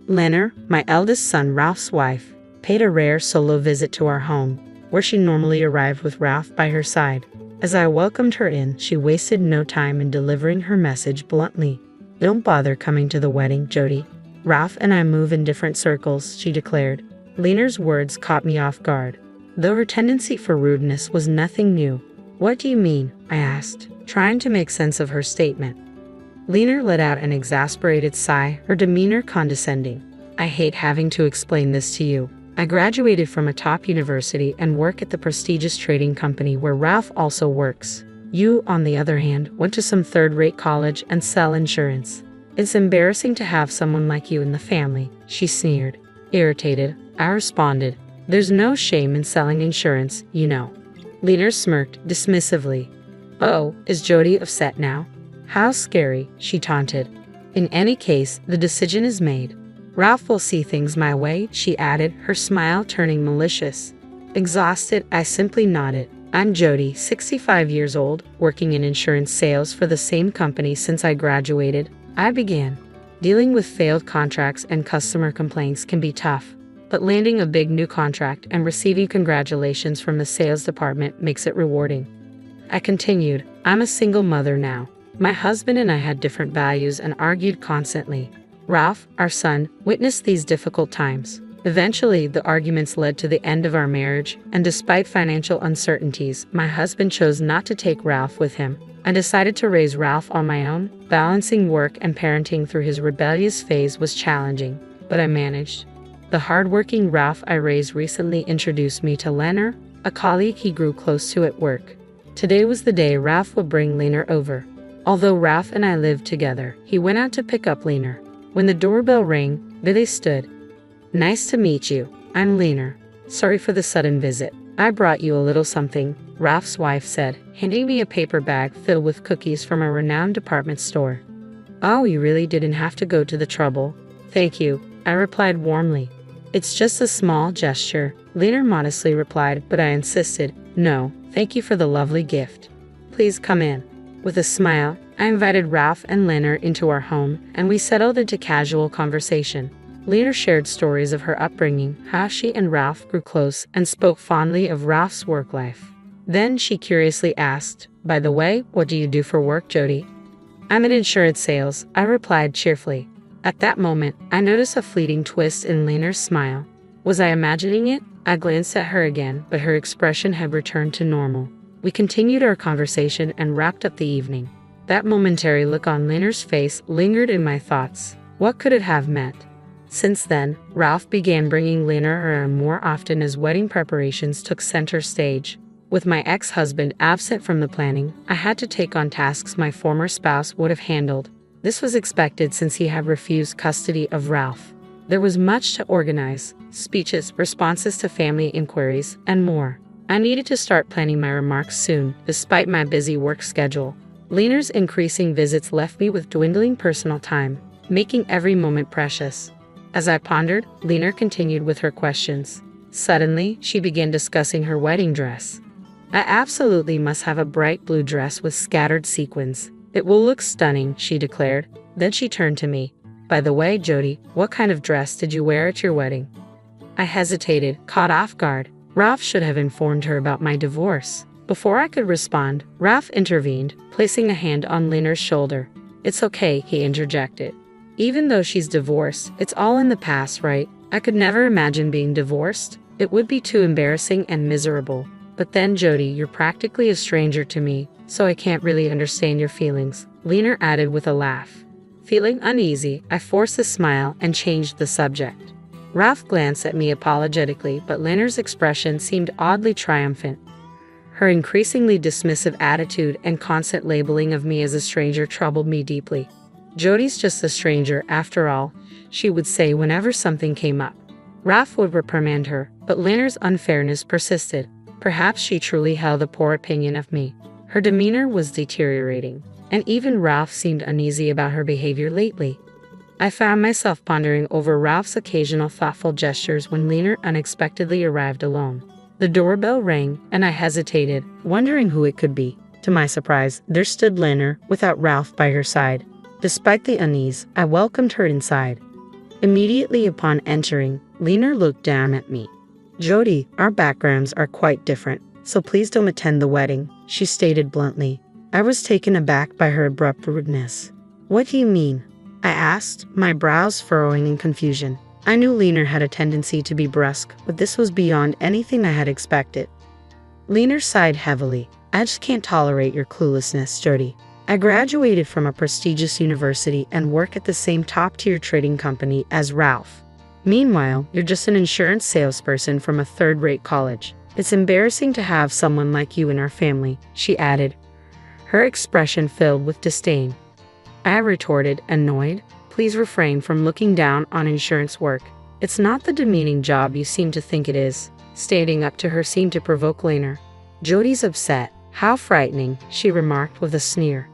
Lena, my eldest son Ralph's wife, paid a rare solo visit to our home, where she normally arrived with Ralph by her side. As I welcomed her in, she wasted no time in delivering her message bluntly. "Don't bother coming to the wedding, Jody. Ralph and I move in different circles," she declared. Lena's words caught me off guard, though her tendency for rudeness was nothing new. "What do you mean?" I asked, trying to make sense of her statement. Lena let out an exasperated sigh, her demeanor condescending. "I hate having to explain this to you. I graduated from a top university and work at the prestigious trading company where Ralph also works. You, on the other hand, went to some third-rate college and sell insurance. It's embarrassing to have someone like you in the family," she sneered. Irritated, I responded, "There's no shame in selling insurance, you know." Lena smirked dismissively. "Oh, is Jody upset now? How scary," she taunted. "In any case, the decision is made. Ralph will see things my way," she added, her smile turning malicious. Exhausted, I simply nodded. "I'm Jody, 65 years old, working in insurance sales for the same company since I graduated," I began. Dealing with failed contracts and customer complaints can be tough, but landing a big new contract and receiving congratulations from the sales department makes it rewarding. I continued, "I'm a single mother now. My husband and I had different values and argued constantly. Ralph, our son, witnessed these difficult times. Eventually, the arguments led to the end of our marriage, and despite financial uncertainties, my husband chose not to take Ralph with him. I decided to raise Ralph on my own. Balancing work and parenting through his rebellious phase was challenging, but I managed. The hardworking Ralph I raised recently introduced me to Lena, a colleague he grew close to at work. Today was the day Ralph would bring Lena over. Although Ralph and I lived together, he went out to pick up Lena. When the doorbell rang, there they stood. "Nice to meet you. I'm Lena. Sorry for the sudden visit. I brought you a little something," Ralph's wife said, handing me a paper bag filled with cookies from a renowned department store. "Oh, you really didn't have to go to the trouble." "Thank you," I replied warmly. "It's just a small gesture," Lena modestly replied, but I insisted, "No, thank you for the lovely gift. Please come in." With a smile, I invited Ralph and Lena into our home, and we settled into casual conversation. Lena shared stories of her upbringing, how she and Ralph grew close, and spoke fondly of Ralph's work life. Then she curiously asked, "By the way, what do you do for work, Jody?" "I'm in insurance sales," I replied cheerfully. At that moment, I noticed a fleeting twist in Lena's smile. Was I imagining it? I glanced at her again, but her expression had returned to normal. We continued our conversation and wrapped up the evening. That momentary look on Lena's face lingered in my thoughts. What could it have meant? Since then, Ralph began bringing Lena around more often as wedding preparations took center stage. With my ex-husband absent from the planning, I had to take on tasks my former spouse would have handled. This was expected since he had refused custody of Ralph. There was much to organize: speeches, responses to family inquiries, and more. I needed to start planning my remarks soon, despite my busy work schedule. Lena's increasing visits left me with dwindling personal time, making every moment precious. As I pondered, Lena continued with her questions. Suddenly, she began discussing her wedding dress. "I absolutely must have a bright blue dress with scattered sequins. It will look stunning," she declared. Then she turned to me. "By the way, Jody, what kind of dress did you wear at your wedding?" I hesitated, caught off guard. Ralph should have informed her about my divorce. Before I could respond, Ralph intervened, placing a hand on Lena's shoulder. "It's okay," he interjected. "Even though she's divorced, it's all in the past, right? I could never imagine being divorced. It would be too embarrassing and miserable. But then, Jody, you're practically a stranger to me, so I can't really understand your feelings," Lena added with a laugh. Feeling uneasy, I forced a smile and changed the subject. Ralph glanced at me apologetically, but Lena's expression seemed oddly triumphant. Her increasingly dismissive attitude and constant labeling of me as a stranger troubled me deeply. "Jody's just a stranger, after all," she would say whenever something came up. Ralph would reprimand her, but Lena's unfairness persisted. Perhaps she truly held a poor opinion of me. Her demeanor was deteriorating, and even Ralph seemed uneasy about her behavior lately. I found myself pondering over Ralph's occasional thoughtful gestures when Lena unexpectedly arrived alone. The doorbell rang, and I hesitated, wondering who it could be. To my surprise, there stood Lena, without Ralph by her side. Despite the unease, I welcomed her inside. Immediately upon entering, Lena looked down at me. "Jody, our backgrounds are quite different, so please don't attend the wedding," she stated bluntly. I was taken aback by her abrupt rudeness. "What do you mean?" I asked, my brows furrowing in confusion. I knew Lena had a tendency to be brusque, but this was beyond anything I had expected. Lena sighed heavily. "I just can't tolerate your cluelessness, Jody. I graduated from a prestigious university and work at the same top-tier trading company as Ralph. Meanwhile, you're just an insurance salesperson from a third-rate college. It's embarrassing to have someone like you in our family," she added, her expression filled with disdain. I retorted, annoyed. "Please refrain from looking down on insurance work. It's not the demeaning job you seem to think it is." Standing up to her seemed to provoke Lena. "Jody's upset. How frightening," she remarked with a sneer.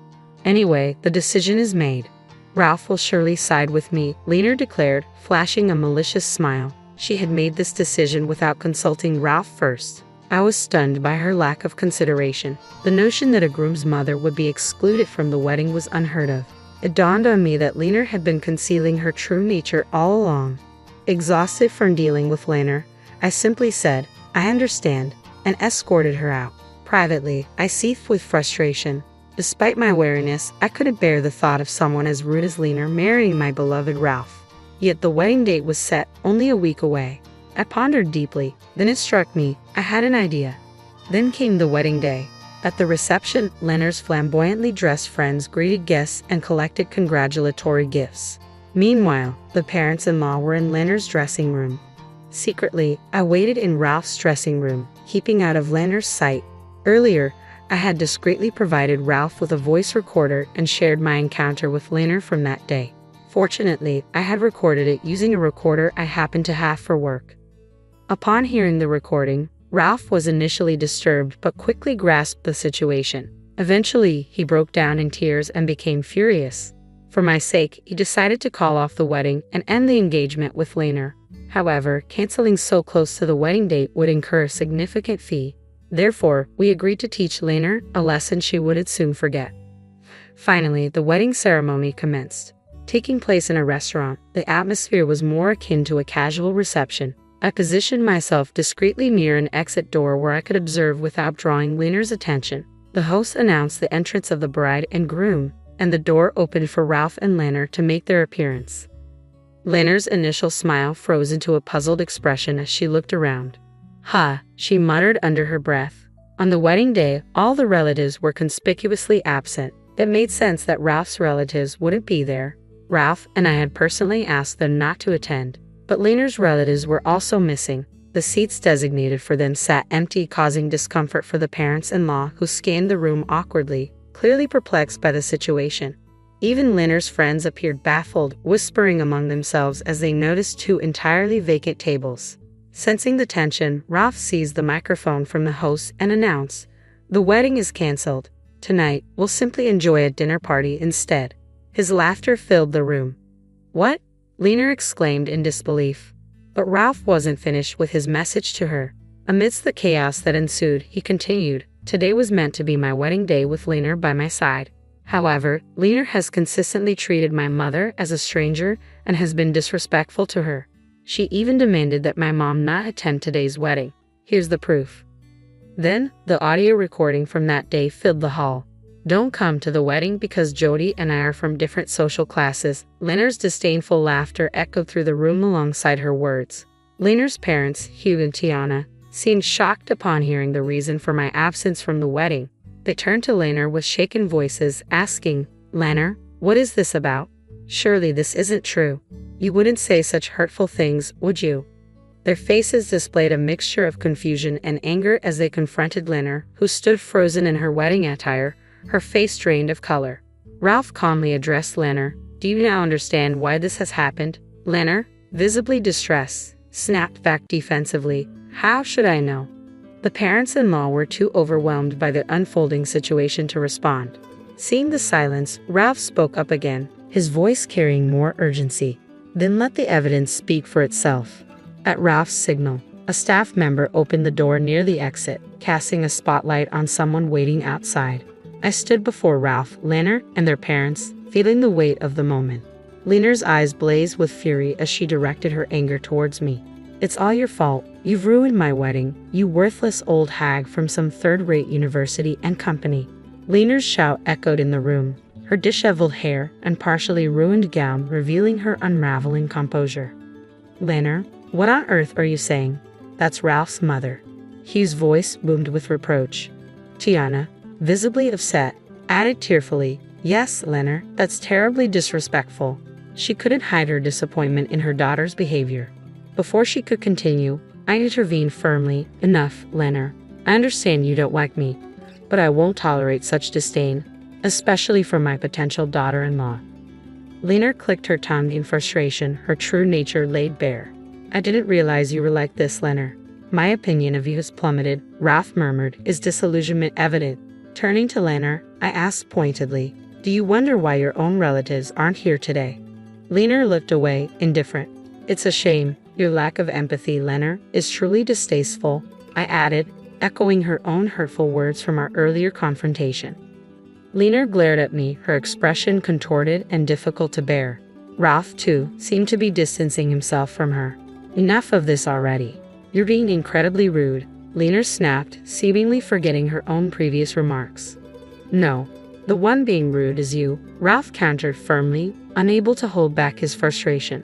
"Anyway, the decision is made. Ralph will surely side with me," Lena declared, flashing a malicious smile. She had made this decision without consulting Ralph first. I was stunned by her lack of consideration. The notion that a groom's mother would be excluded from the wedding was unheard of. It dawned on me that Lena had been concealing her true nature all along. Exhausted from dealing with Lena, I simply said, "I understand," and escorted her out. Privately, I seethed with frustration. Despite my wariness, I couldn't bear the thought of someone as rude as Lena marrying my beloved Ralph. Yet the wedding date was set, only a week away. I pondered deeply. Then it struck me, I had an idea. Then came the wedding day. At the reception, Lena's flamboyantly dressed friends greeted guests and collected congratulatory gifts. Meanwhile, the parents-in-law were in Lena's dressing room. Secretly, I waited in Ralph's dressing room, keeping out of Lena's sight. Earlier, I had discreetly provided Ralph with a voice recorder and shared my encounter with Lena from that day. Fortunately, I had recorded it using a recorder I happened to have for work. Upon hearing the recording, Ralph was initially disturbed but quickly grasped the situation. Eventually, he broke down in tears and became furious. For my sake, he decided to call off the wedding and end the engagement with Lena. However, canceling so close to the wedding date would incur a significant fee. Therefore, we agreed to teach Lena a lesson she would soon forget. Finally, the wedding ceremony commenced. Taking place in a restaurant, the atmosphere was more akin to a casual reception. I positioned myself discreetly near an exit door where I could observe without drawing Lena's attention. The host announced the entrance of the bride and groom, and the door opened for Ralph and Lena to make their appearance. Lena's initial smile froze into a puzzled expression as she looked around. "Ha," she muttered under her breath. On the wedding day, all the relatives were conspicuously absent. It made sense that Ralph's relatives wouldn't be there. Ralph and I had personally asked them not to attend. But Lena's relatives were also missing. The seats designated for them sat empty, causing discomfort for the parents-in-law who scanned the room awkwardly, clearly perplexed by the situation. Even Lena's friends appeared baffled, whispering among themselves as they noticed two entirely vacant tables. Sensing the tension, Ralph seized the microphone from the host and announced, "The wedding is canceled. Tonight, we'll simply enjoy a dinner party instead." His laughter filled the room. "What?" Lena exclaimed in disbelief. But Ralph wasn't finished with his message to her. Amidst the chaos that ensued, he continued, "Today was meant to be my wedding day with Lena by my side. However, Lena has consistently treated my mother as a stranger and has been disrespectful to her. She even demanded that my mom not attend today's wedding. Here's the proof." Then, the audio recording from that day filled the hall. "Don't come to the wedding because Jody and I are from different social classes." Lena's disdainful laughter echoed through the room alongside her words. Lena's parents, Hugh and Tiana, seemed shocked upon hearing the reason for my absence from the wedding. They turned to Lena with shaken voices, asking, "Lena, what is this about? Surely this isn't true. You wouldn't say such hurtful things, would you?" Their faces displayed a mixture of confusion and anger as they confronted Lena, who stood frozen in her wedding attire, her face drained of color. Ralph calmly addressed Lena. "Do you now understand why this has happened?" Lena, visibly distressed, snapped back defensively. "How should I know?" The parents-in-law were too overwhelmed by the unfolding situation to respond. Seeing the silence, Ralph spoke up again, his voice carrying more urgency. "Then let the evidence speak for itself." At Ralph's signal, a staff member opened the door near the exit, casting a spotlight on someone waiting outside. I stood before Ralph, Lena, and their parents, feeling the weight of the moment. Lena's eyes blazed with fury as she directed her anger towards me. It's all your fault. You've ruined my wedding, you worthless old hag from some third-rate university and company. Lena's shout echoed in the room, her disheveled hair and partially ruined gown revealing her unraveling composure. Lena, what on earth are you saying? That's Ralph's mother. Hugh's voice boomed with reproach. Tiana, visibly upset, added tearfully, yes, Lena, that's terribly disrespectful. She couldn't hide her disappointment in her daughter's behavior. Before she could continue, I intervened firmly. Enough, Lena. I understand you don't like me, but I won't tolerate such disdain, especially from my potential daughter-in-law. Lena clicked her tongue in frustration, her true nature laid bare. I didn't realize you were like this, Lena. My opinion of you has plummeted, Ralph murmured, his disillusionment evident. Turning to Lena, I asked pointedly, do you wonder why your own relatives aren't here today? Lena looked away, indifferent. It's a shame. Your lack of empathy, Lena, is truly distasteful, I added, echoing her own hurtful words from our earlier confrontation. Lena glared at me, her expression contorted and difficult to bear. Ralph, too, seemed to be distancing himself from her. Enough of this already. You're being incredibly rude, Lena snapped, seemingly forgetting her own previous remarks. No, the one being rude is you, Ralph countered firmly, unable to hold back his frustration.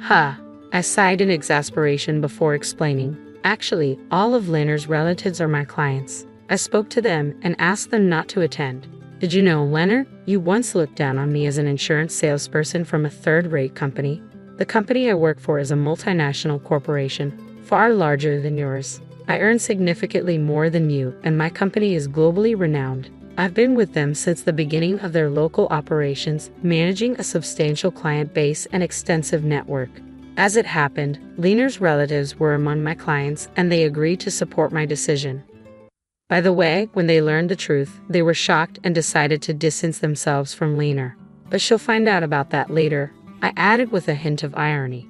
Ha! I sighed in exasperation before explaining. Actually, all of Lena's relatives are my clients. I spoke to them and asked them not to attend. Did you know, Lena, you once looked down on me as an insurance salesperson from a third-rate company? The company I work for is a multinational corporation, far larger than yours. I earn significantly more than you, and my company is globally renowned. I've been with them since the beginning of their local operations, managing a substantial client base and extensive network. As it happened, Lena's relatives were among my clients and they agreed to support my decision. By the way, when they learned the truth, they were shocked and decided to distance themselves from Lena. But she'll find out about that later, I added with a hint of irony.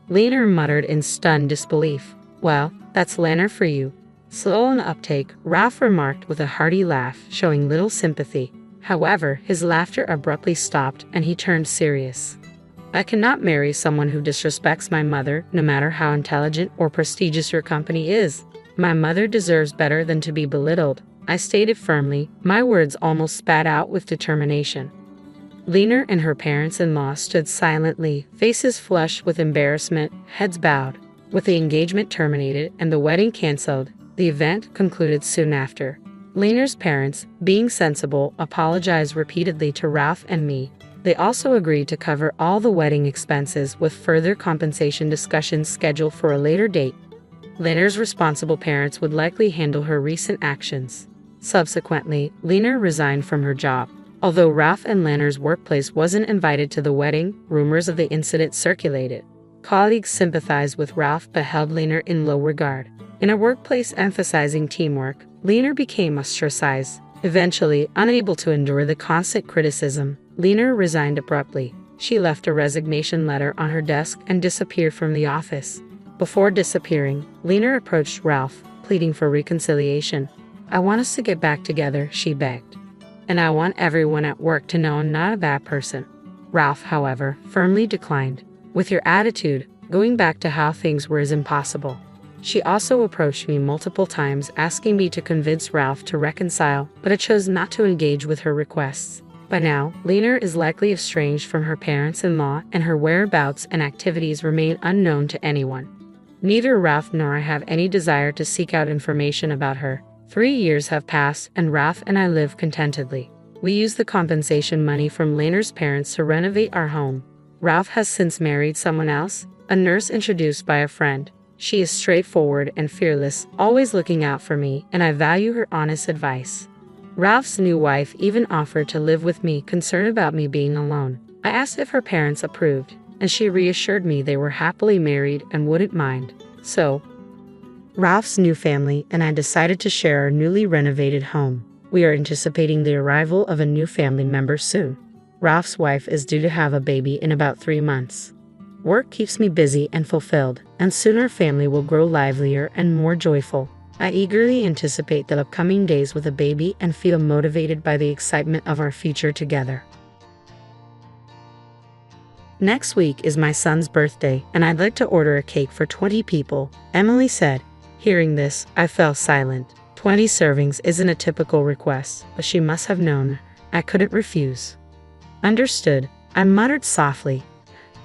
Lena muttered in stunned disbelief. Well, that's Lena for you. Slow on uptake, Ralph remarked with a hearty laugh, showing little sympathy. However, his laughter abruptly stopped and he turned serious. I cannot marry someone who disrespects my mother, no matter how intelligent or prestigious your company is. My mother deserves better than to be belittled, I stated firmly, my words almost spat out with determination. Lena and her parents-in-law stood silently, faces flushed with embarrassment, heads bowed. With the engagement terminated and the wedding canceled, the event concluded soon after. Lena's parents, being sensible, apologized repeatedly to Ralph and me. They also agreed to cover all the wedding expenses with further compensation discussions scheduled for a later date. Lena's responsible parents would likely handle her recent actions. Subsequently, Lena resigned from her job. Although Ralph and Lena's workplace wasn't invited to the wedding, rumors of the incident circulated. Colleagues sympathized with Ralph but held Lena in low regard. In a workplace emphasizing teamwork, Lena became ostracized. Eventually, unable to endure the constant criticism, Lena resigned abruptly. She left a resignation letter on her desk and disappeared from the office. Before disappearing, Lena approached Ralph, pleading for reconciliation. I want us to get back together, she begged. And I want everyone at work to know I'm not a bad person. Ralph, however, firmly declined. With your attitude, going back to how things were is impossible. She also approached me multiple times asking me to convince Ralph to reconcile, but I chose not to engage with her requests. By now, Lena is likely estranged from her parents-in-law and her whereabouts and activities remain unknown to anyone. Neither Ralph nor I have any desire to seek out information about her. 3 years have passed and Ralph and I live contentedly. We use the compensation money from Lena's parents to renovate our home. Ralph has since married someone else, a nurse introduced by a friend. She is straightforward and fearless, always looking out for me, and I value her honest advice. Ralph's new wife even offered to live with me, concerned about me being alone. I asked if her parents approved, and she reassured me they were happily married and wouldn't mind. So, Ralph's new family and I decided to share our newly renovated home. We are anticipating the arrival of a new family member soon. Ralph's wife is due to have a baby in about 3 months. Work keeps me busy and fulfilled, and soon our family will grow livelier and more joyful. I eagerly anticipate the upcoming days with a baby and feel motivated by the excitement of our future together. Next week is my son's birthday, and I'd like to order a cake for 20 people, Emily said. Hearing this, I fell silent. 20 servings isn't a typical request, but she must have known I couldn't refuse. Understood, I muttered softly.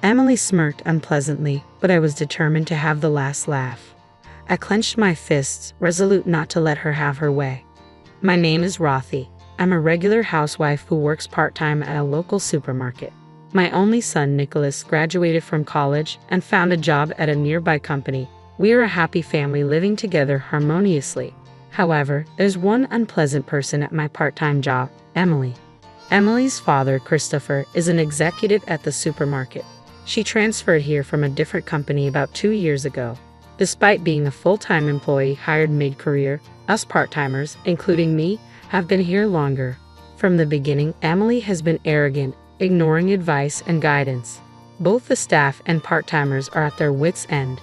Emily smirked unpleasantly, but I was determined to have the last laugh. I clenched my fists, resolute not to let her have her way. My name is Rothy. I'm a regular housewife who works part-time at a local supermarket. My only son, Nicholas, graduated from college and found a job at a nearby company. We are a happy family living together harmoniously. However, there's one unpleasant person at my part-time job, Emily. Emily's father, Christopher, is an executive at the supermarket. She transferred here from a different company about 2 years ago. Despite being a full-time employee hired mid-career, us part-timers, including me, have been here longer. From the beginning, Emily has been arrogant, ignoring advice and guidance. Both the staff and part-timers are at their wits' end.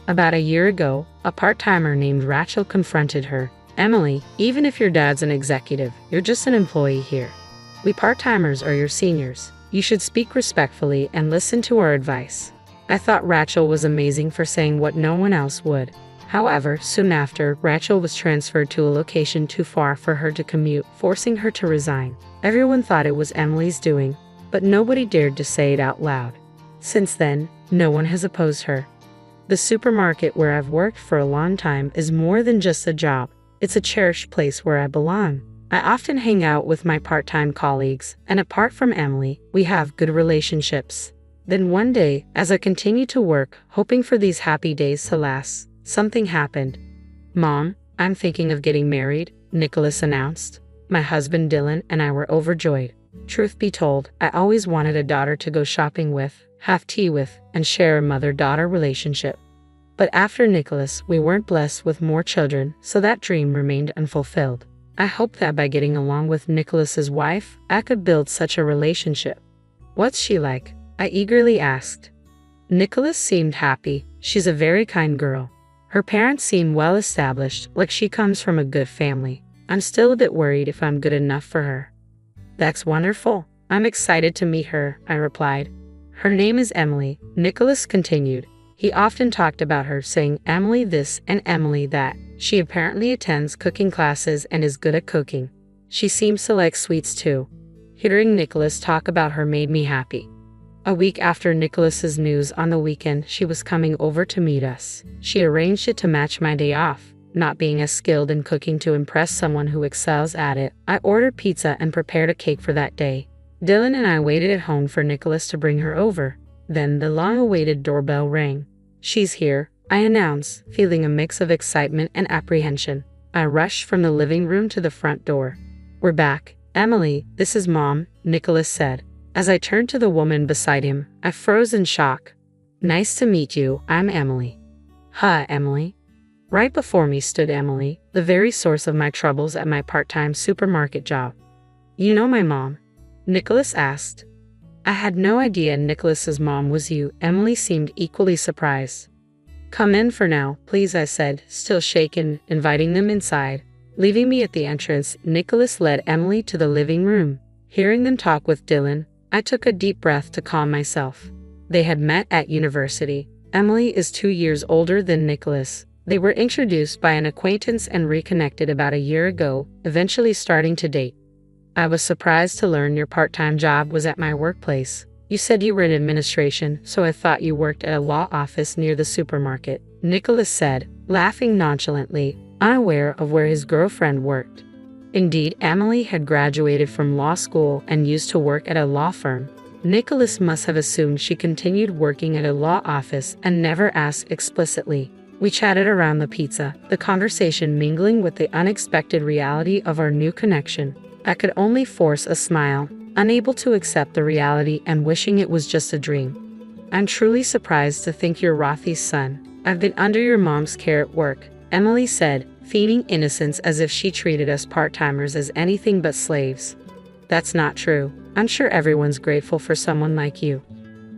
About a year ago, a part-timer named Rachel confronted her. Emily, even if your dad's an executive, you're just an employee here. We part-timers are your seniors. You should speak respectfully and listen to our advice. I thought Rachel was amazing for saying what no one else would. However, soon after, Rachel was transferred to a location too far for her to commute, forcing her to resign. Everyone thought it was Emily's doing, but nobody dared to say it out loud. Since then, no one has opposed her. The supermarket where I've worked for a long time is more than just a job. It's a cherished place where I belong. I often hang out with my part-time colleagues, and apart from Emily, we have good relationships. Then one day, as I continued to work, hoping for these happy days to last, something happened. Mom, I'm thinking of getting married, Nicholas announced. My husband Dylan and I were overjoyed. Truth be told, I always wanted a daughter to go shopping with, have tea with, and share a mother-daughter relationship. But after Nicholas, we weren't blessed with more children, so that dream remained unfulfilled. I hoped that by getting along with Nicholas's wife, I could build such a relationship. What's she like? I eagerly asked. Nicholas seemed happy. She's a very kind girl. Her parents seem well established, like she comes from a good family. I'm still a bit worried if I'm good enough for her. That's wonderful. I'm excited to meet her, I replied. Her name is Emily, Nicholas continued. He often talked about her, saying Emily this and Emily that. She apparently attends cooking classes and is good at cooking. She seems to like sweets too. Hearing Nicholas talk about her made me happy. A week after Nicholas's news on the weekend, she was coming over to meet us. She arranged it to match my day off. Not being as skilled in cooking to impress someone who excels at it, I ordered pizza and prepared a cake for that day. Dylan and I waited at home for Nicholas to bring her over. Then the long-awaited doorbell rang. She's here, I announced, feeling a mix of excitement and apprehension. I rushed from the living room to the front door. We're back. Emily, this is Mom, Nicholas said. As I turned to the woman beside him, I froze in shock. Nice to meet you, I'm Emily. Hi, Emily. Right before me stood Emily, the very source of my troubles at my part-time supermarket job. You know my mom? Nicholas asked. I had no idea Nicholas's mom was you. Emily seemed equally surprised. Come in for now, please, I said, still shaken, inviting them inside. Leaving me at the entrance, Nicholas led Emily to the living room. Hearing them talk with Dylan, I took a deep breath to calm myself. They had met at university. Emily is 2 years older than Nicholas. They were introduced by an acquaintance and reconnected about a year ago, eventually starting to date. I was surprised to learn your part-time job was at my workplace. You said you were in administration, so I thought you worked at a law office near the supermarket, Nicholas said, laughing nonchalantly, unaware of where his girlfriend worked. Indeed, Emily had graduated from law school and used to work at a law firm. Nicholas must have assumed she continued working at a law office and never asked explicitly. We chatted around the pizza, the conversation mingling with the unexpected reality of our new connection. I could only force a smile, unable to accept the reality and wishing it was just a dream. I'm truly surprised to think you're Rothy's son. I've been under your mom's care at work, Emily said, feigning innocence as if she treated us part-timers as anything but slaves. That's not true. I'm sure everyone's grateful for someone like you.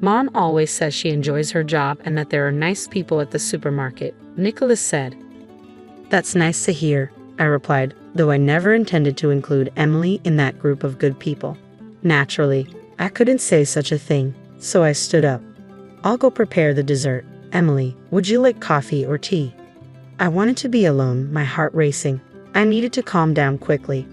Mom always says she enjoys her job and that there are nice people at the supermarket, Nicholas said. That's nice to hear, I replied, though I never intended to include Emily in that group of good people. Naturally, I couldn't say such a thing. so I stood up. I'll go prepare the dessert. Emily, would you like coffee or tea? I wanted to be alone, my heart racing. I needed to calm down quickly.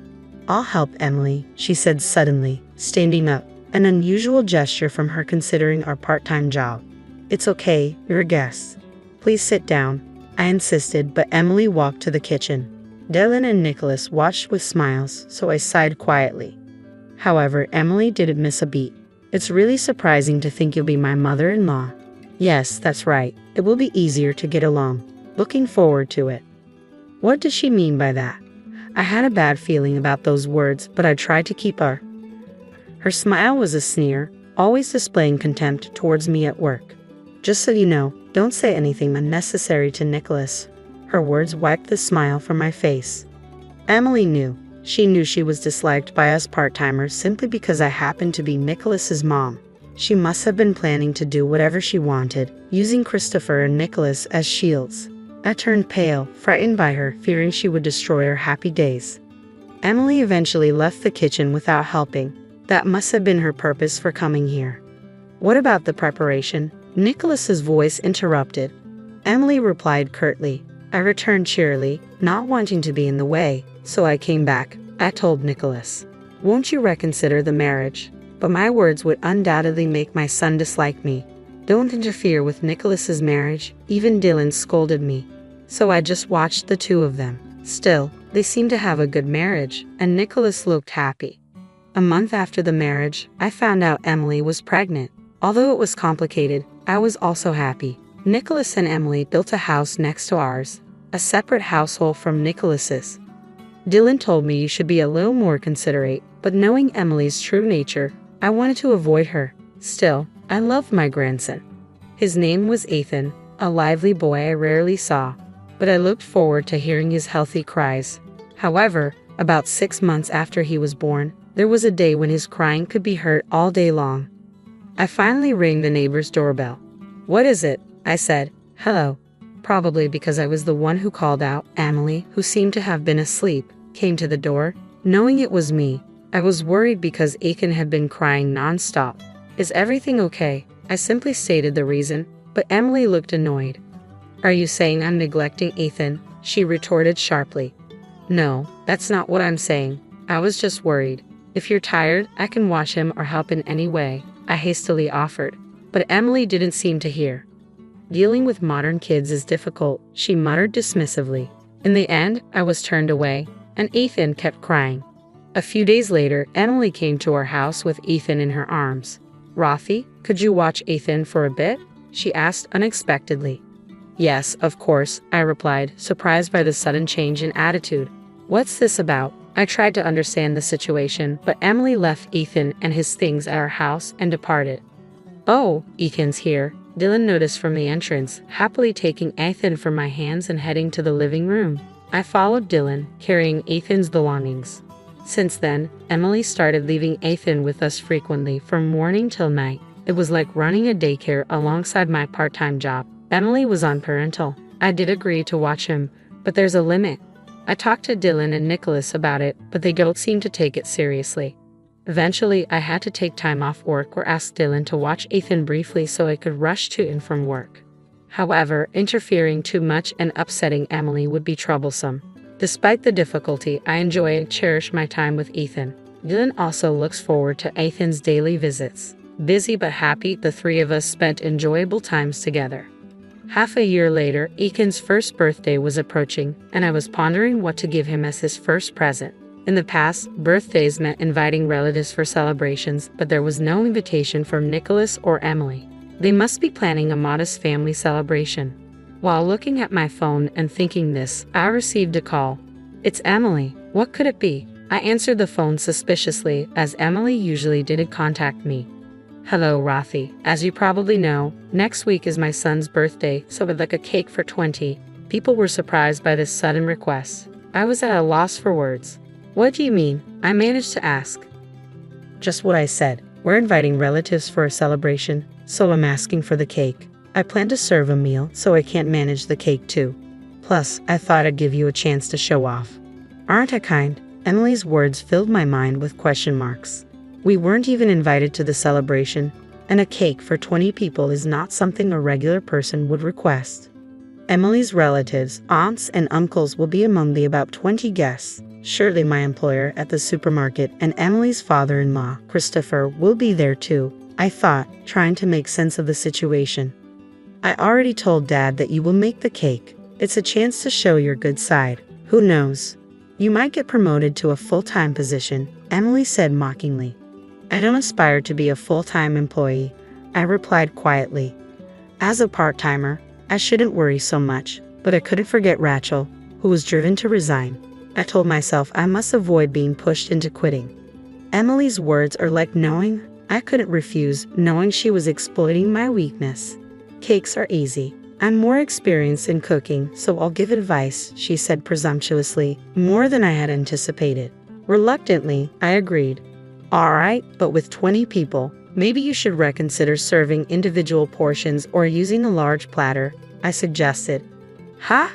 I'll help, Emily, she said suddenly, standing up, an unusual gesture from her considering our part-time job. It's okay, you're a guest. Please sit down, I insisted, but Emily walked to the kitchen. Dylan and Nicholas watched with smiles, so I sighed quietly. However, Emily didn't miss a beat. It's really surprising to think you'll be my mother-in-law. Yes, that's right. It will be easier to get along. Looking forward to it. What does she mean by that? I had a bad feeling about those words, but I tried to keep her. Her smile was a sneer, always displaying contempt towards me at work. Just so you know, don't say anything unnecessary to Nicholas. Her words wiped the smile from my face. Emily knew. She knew she was disliked by us part-timers simply because I happened to be Nicholas's mom. She must have been planning to do whatever she wanted, using Christopher and Nicholas as shields. I turned pale, frightened by her, fearing she would destroy our happy days. Emily eventually left the kitchen without helping. That must have been her purpose for coming here. What about the preparation? Nicholas's voice interrupted. Emily replied curtly. I returned cheerily, not wanting to be in the way, so I came back. I told Nicholas, "Won't you reconsider the marriage?" But my words would undoubtedly make my son dislike me. Don't interfere with Nicholas's marriage, even Dylan scolded me. So I just watched the two of them. Still, they seemed to have a good marriage, and Nicholas looked happy. A month after the marriage, I found out Emily was pregnant. Although it was complicated, I was also happy. Nicholas and Emily built a house next to ours, a separate household from Nicholas's. Dylan told me you should be a little more considerate, but knowing Emily's true nature, I wanted to avoid her. Still, I loved my grandson. His name was Ethan, a lively boy I rarely saw, but I looked forward to hearing his healthy cries. However, about 6 months after he was born, there was a day when his crying could be heard all day long. I finally rang the neighbor's doorbell. "What is it?" I said. "Hello." Probably because I was the one who called out, Emily, who seemed to have been asleep, came to the door. Knowing it was me, I was worried because Ethan had been crying non-stop. "Is everything okay?" I simply stated the reason, but Emily looked annoyed. "Are you saying I'm neglecting Ethan?" she retorted sharply. "No, that's not what I'm saying. I was just worried. If you're tired, I can watch him or help in any way," I hastily offered. But Emily didn't seem to hear. "Dealing with modern kids is difficult," she muttered dismissively. In the end, I was turned away, and Ethan kept crying. A few days later, Emily came to our house with Ethan in her arms. "Rothy, could you watch Ethan for a bit?" she asked unexpectedly. "Yes, of course," I replied, surprised by the sudden change in attitude. "What's this about?" I tried to understand the situation, but Emily left Ethan and his things at our house and departed. "Oh, Ethan's here," Dylan noticed from the entrance, happily taking Ethan from my hands and heading to the living room. I followed Dylan, carrying Ethan's belongings. Since then, Emily started leaving Ethan with us frequently from morning till night. It was like running a daycare alongside my part-time job. Emily was on parental. I did agree to watch him, but there's a limit. I talked to Dylan and Nicholas about it, but they don't seem to take it seriously. Eventually, I had to take time off work or ask Dylan to watch Ethan briefly so I could rush to and from work. However, interfering too much and upsetting Emily would be troublesome. Despite the difficulty, I enjoy and cherish my time with Ethan. Dylan also looks forward to Ethan's daily visits. Busy but happy, the three of us spent enjoyable times together. Half a year later, Ethan's first birthday was approaching, and I was pondering what to give him as his first present. In the past, birthdays meant inviting relatives for celebrations, but there was no invitation from Nicholas or Emily. They must be planning a modest family celebration. While looking at my phone and thinking this, I received a call. "It's Emily. What could it be?" I answered the phone suspiciously, as Emily usually didn't contact me. "Hello, Rothy. As you probably know, next week is my son's birthday, so I'd like a cake for 20. People were surprised by this sudden request. I was at a loss for words. "What do you mean?" I managed to ask. "Just what I said. We're inviting relatives for a celebration, so I'm asking for the cake. I plan to serve a meal, so I can't manage the cake too. Plus, I thought I'd give you a chance to show off." "Aren't I kind?" Emily's words filled my mind with question marks. We weren't even invited to the celebration. and a cake for 20 people is not something a regular person would request. Emily's relatives, aunts and uncles will be among the about 20 guests. Surely my employer at the supermarket and Emily's father-in-law, Christopher, will be there too, I thought, trying to make sense of the situation. I already told Dad that you will make the cake. It's a chance to show your good side. Who knows? You might get promoted to a full-time position, Emily said mockingly. I don't aspire to be a full-time employee, I replied quietly. As a part-timer, I shouldn't worry so much, but I couldn't forget Rachel, who was driven to resign. I told myself I must avoid being pushed into quitting. Emily's words are like knowing I couldn't refuse, knowing she was exploiting my weakness. Cakes are easy. I'm more experienced in cooking, so I'll give advice, she said presumptuously, more than I had anticipated. Reluctantly, I agreed. All right, but with 20 people, maybe you should reconsider serving individual portions or using a large platter, I suggested. Ha?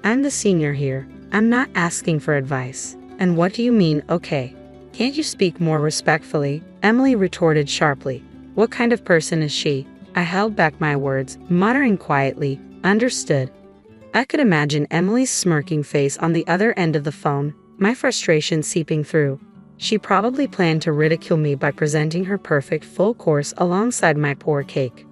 I'm the senior here. I'm not asking for advice. And what do you mean, okay? Can't you speak more respectfully? Emily retorted sharply. What kind of person is she? I held back my words, muttering quietly, understood. I could imagine Emily's smirking face on the other end of the phone, my frustration seeping through. She probably planned to ridicule me by presenting her perfect full course alongside my poor cake.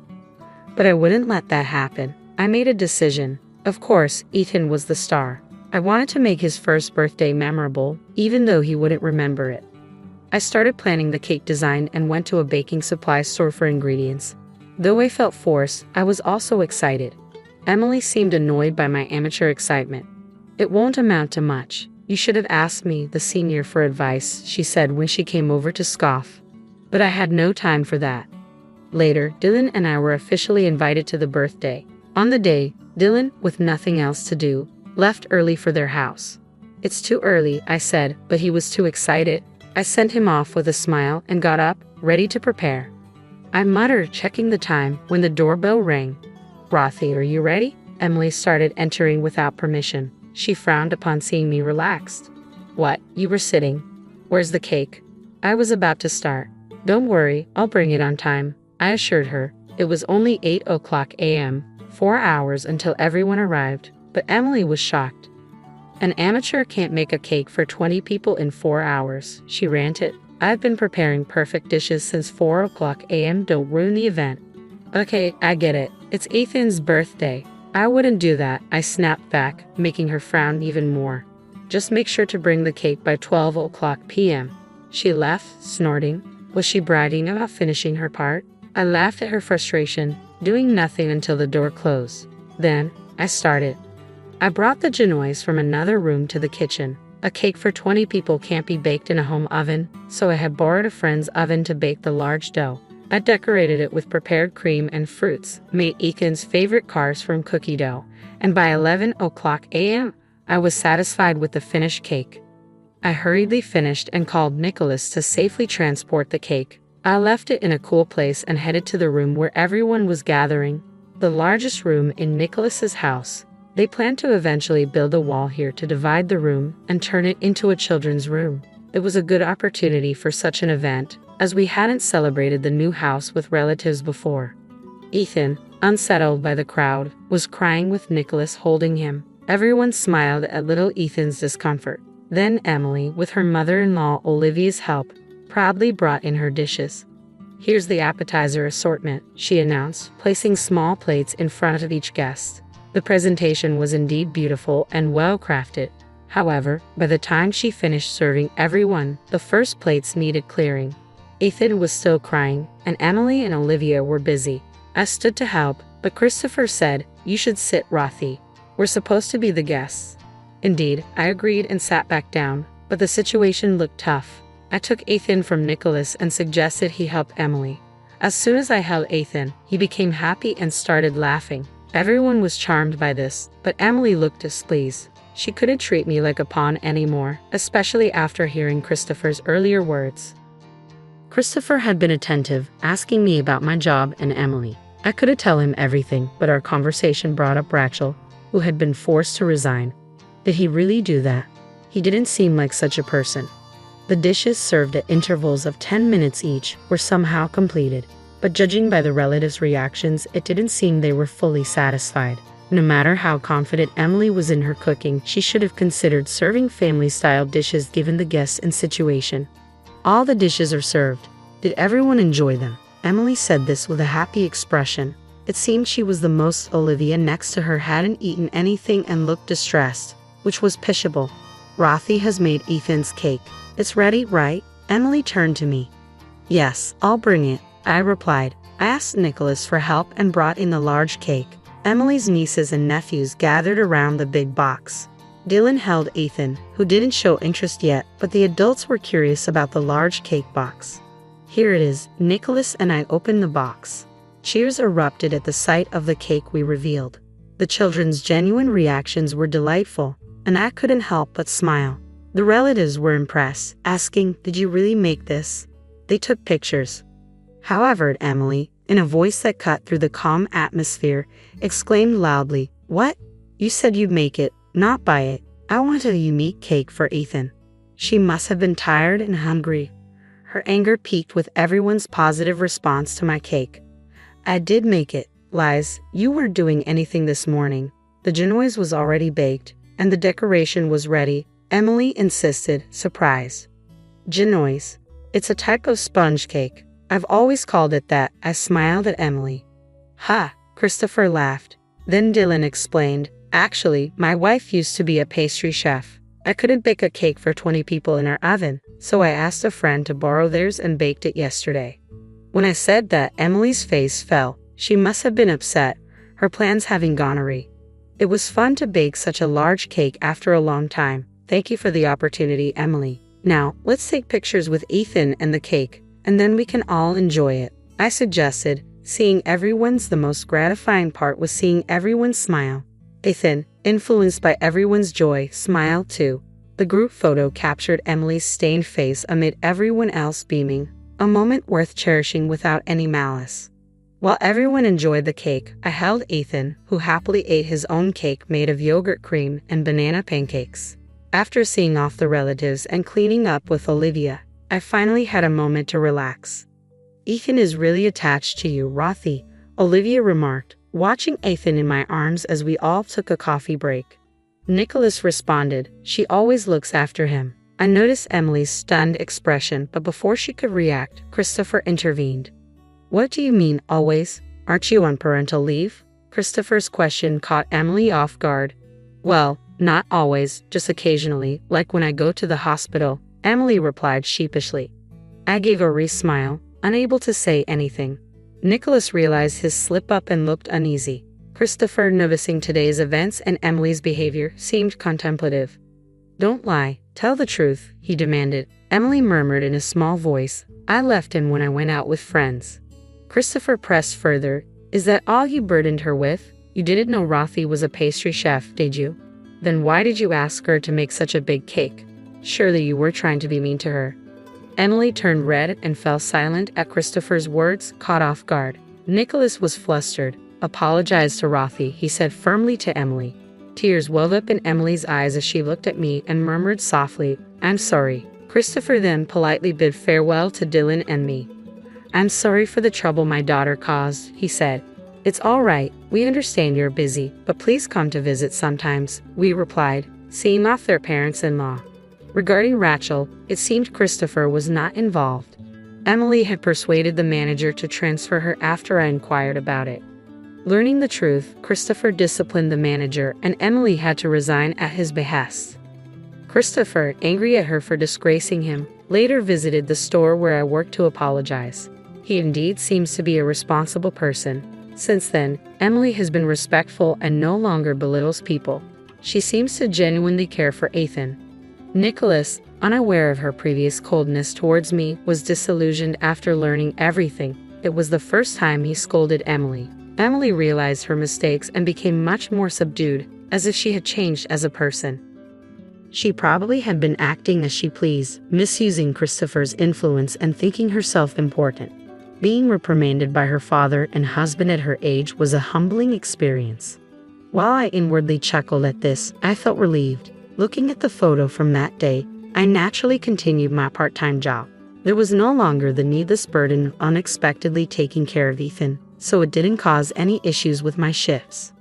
But I wouldn't let that happen. I made a decision. Of course, Ethan was the star. I wanted to make his first birthday memorable, even though he wouldn't remember it. I started planning the cake design and went to a baking supply store for ingredients. Though I felt forced, I was also excited. Emily seemed annoyed by my amateur excitement. It won't amount to much. You should have asked me, the senior, for advice, she said when she came over to scoff. But I had no time for that. Later, Dylan and I were officially invited to the birthday. On the day, Dylan, with nothing else to do, left early for their house. It's too early, I said, but he was too excited. I sent him off with a smile and got up, ready to prepare. I muttered, checking the time, when the doorbell rang. Rothy, are you ready? Emily started entering without permission. She frowned upon seeing me relaxed. What, you were sitting? Where's the cake? I was about to start. Don't worry, I'll bring it on time, I assured her. It was only 8:00 a.m., 4 hours until everyone arrived, but Emily was shocked. An amateur can't make a cake for 20 people in 4 hours, she ranted. I've been preparing perfect dishes since 4:00 a.m. Don't ruin the event. Okay, I get it. It's Ethan's birthday. I wouldn't do that, I snapped back, making her frown even more. Just make sure to bring the cake by 12:00 p.m. She left, snorting. Was she bragging about finishing her part? I laughed at her frustration, doing nothing until the door closed. Then, I started. I brought the genoise from another room to the kitchen. A cake for 20 people can't be baked in a home oven, so I had borrowed a friend's oven to bake the large dough. I decorated it with prepared cream and fruits, made Ethan's favorite cars from cookie dough, and by 11:00 a.m., I was satisfied with the finished cake. I hurriedly finished and called Nicholas to safely transport the cake. I left it in a cool place and headed to the room where everyone was gathering, the largest room in Nicholas's house. They planned to eventually build a wall here to divide the room and turn it into a children's room. It was a good opportunity for such an event, as we hadn't celebrated the new house with relatives before. Ethan, unsettled by the crowd, was crying with Nicholas holding him. Everyone smiled at little Ethan's discomfort. Then Emily, with her mother-in-law Olivia's help, proudly brought in her dishes. Here's the appetizer assortment, she announced, placing small plates in front of each guest. The presentation was indeed beautiful and well-crafted. However, by the time she finished serving everyone, the first plates needed clearing. Ethan was still crying, and Emily and Olivia were busy. I stood to help, but Christopher said, "You should sit, Rothy. We're supposed to be the guests." Indeed, I agreed and sat back down, but the situation looked tough. I took Ethan from Nicholas and suggested he help Emily. As soon as I held Ethan, he became happy and started laughing. Everyone was charmed by this, but Emily looked displeased. She couldn't treat me like a pawn anymore, especially after hearing Christopher's earlier words. Christopher had been attentive, asking me about my job and Emily. I couldn't tell him everything, but our conversation brought up Rachel, who had been forced to resign. Did he really do that? He didn't seem like such a person. The dishes served at intervals of 10 minutes each were somehow completed, but judging by the relatives' reactions, it didn't seem they were fully satisfied. No matter how confident Emily was in her cooking, she should have considered serving family-style dishes given the guests and situation. All the dishes are served. Did everyone enjoy them? Emily said this with a happy expression. It seemed she was the most. Olivia next to her hadn't eaten anything and looked distressed, which was pitiable. Rothy has made Ethan's cake. It's ready, right? Emily turned to me. Yes, I'll bring it, I replied. I asked Nicholas for help and brought in the large cake. Emily's nieces and nephews gathered around the big box. Dylan held Ethan, who didn't show interest yet, but the adults were curious about the large cake box. Here it is. Nicholas and I opened the box. Cheers erupted at the sight of the cake we revealed. The children's genuine reactions were delightful, and I couldn't help but smile. The relatives were impressed, asking, "Did you really make this?" They took pictures. However, Emily, in a voice that cut through the calm atmosphere, exclaimed loudly, "What? You said you'd make it, not buy it. I wanted a unique cake for Ethan." She must have been tired and hungry. Her anger peaked with everyone's positive response to my cake. I did make it. Lies, you weren't doing anything this morning. The genoise was already baked, and the decoration was ready, Emily insisted, surprised. Genoise. It's a type of sponge cake. I've always called it that. I smiled at Emily. Ha, Christopher laughed. Then Dylan explained, actually, my wife used to be a pastry chef. I couldn't bake a cake for 20 people in our oven, so I asked a friend to borrow theirs and baked it yesterday. When I said that, Emily's face fell. She must have been upset, her plans having gone awry. It was fun to bake such a large cake after a long time. Thank you for the opportunity, Emily. Now, let's take pictures with Ethan and the cake, and then we can all enjoy it, I suggested. Seeing everyone's the most gratifying part was seeing everyone smile. Ethan, influenced by everyone's joy, smiled too. The group photo captured Emily's stained face amid everyone else beaming, a moment worth cherishing without any malice. While everyone enjoyed the cake, I held Ethan, who happily ate his own cake made of yogurt cream and banana pancakes. After seeing off the relatives and cleaning up with Olivia, I finally had a moment to relax. Ethan is really attached to you, Rothy, Olivia remarked, watching Ethan in my arms as we all took a coffee break. Nicholas responded, she always looks after him. I noticed Emily's stunned expression, but before she could react, Christopher intervened. What do you mean, always? Aren't you on parental leave? Christopher's question caught Emily off guard. Well, not always, just occasionally, like when I go to the hospital, Emily replied sheepishly. I gave a wry smile, unable to say anything. Nicholas realized his slip-up and looked uneasy. Christopher, noticing today's events and Emily's behavior, seemed contemplative. Don't lie, tell the truth, he demanded. Emily murmured in a small voice, I left him when I went out with friends. Christopher pressed further, is that all you burdened her with? You didn't know Rothy was a pastry chef, did you? Then why did you ask her to make such a big cake? Surely you were trying to be mean to her. Emily turned red and fell silent at Christopher's words, caught off guard. Nicholas was flustered. Apologize to Rothy, he said firmly to Emily. Tears welled up in Emily's eyes as she looked at me and murmured softly, I'm sorry. Christopher then politely bid farewell to Dylan and me. I'm sorry for the trouble my daughter caused, he said. It's all right, we understand you're busy, but please come to visit sometimes, we replied, seeing off their parents-in-law. Regarding Rachel, it seemed Christopher was not involved. Emily had persuaded the manager to transfer her after I inquired about it. Learning the truth, Christopher disciplined the manager and Emily had to resign at his behest. Christopher, angry at her for disgracing him, later visited the store where I worked to apologize. He indeed seems to be a responsible person. Since then, Emily has been respectful and no longer belittles people. She seems to genuinely care for Ethan. Nicholas, unaware of her previous coldness towards me, was disillusioned after learning everything. It was the first time he scolded Emily. Emily realized her mistakes and became much more subdued, as if she had changed as a person. She probably had been acting as she pleased, misusing Christopher's influence and thinking herself important. Being reprimanded by her father and husband at her age was a humbling experience. While I inwardly chuckled at this, I felt relieved. Looking at the photo from that day, I naturally continued my part-time job. There was no longer the needless burden of unexpectedly taking care of Ethan, so it didn't cause any issues with my shifts.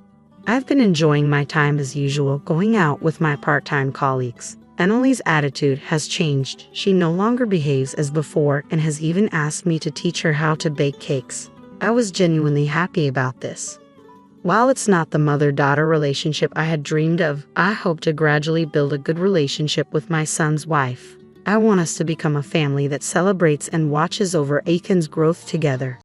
I've been enjoying my time as usual, going out with my part-time colleagues. Emily's attitude has changed. She no longer behaves as before and has even asked me to teach her how to bake cakes. I was genuinely happy about this. While it's not the mother-daughter relationship I had dreamed of, I hope to gradually build a good relationship with my son's wife. I want us to become a family that celebrates and watches over Aiken's growth together.